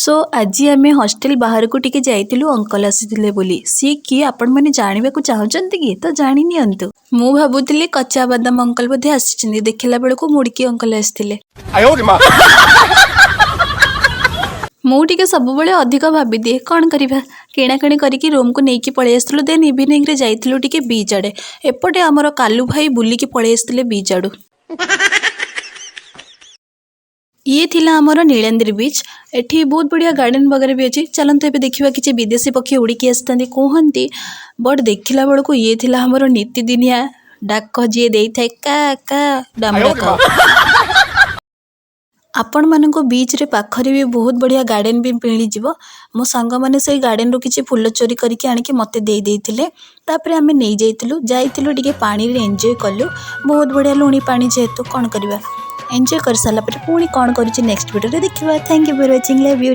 सो आज आम हॉस्टेल बाहर को टिके जाइलु अंकल आसी बोली सी किए आपण मैंने जानवा को चाहते कि तो जानी नियंतु मु भाबुली कच्चा बादाम अंकल बोधे आसी देखला बेलू मुड़की अंकल आसते मुझे सब अधिक भाभी दिए कौन करवा किणाकिणी करके रूम को लेकिन पलि आसलु देन इवनिंग रे जाइलु टिके बीच आड़े एपटे आमर कालू भाई बुलिकी पलि आसते बीच आड़ू ये थिला आमर नीलांद्री बीच एठी बहुत बढ़िया गार्डन वगैरह भी अच्छी चलते ए देखा कि विदेशी पक्षी उड़िकी आसता कहती बट देखला बेलू को ये थिला आमर नीतिदिनिया डाक जी दे था का का डामरा आपण मानक बीच रे पाखरे भी बहुत बढ़िया गार्डन भी मिल मो सांग मैंने से गार्डन रू किसी फूल चोरी करके आनिके मते दे देथिले तापर आमे नहीं जाइलु टिके पानी रे एंजॉय कलु बहुत बढ़िया लुणी पानी जेहेतु कौन करवा एंजॉय कर सारा पुणी कौन कर नेक्स्ट वीडियो देखिए thank you for watching love you.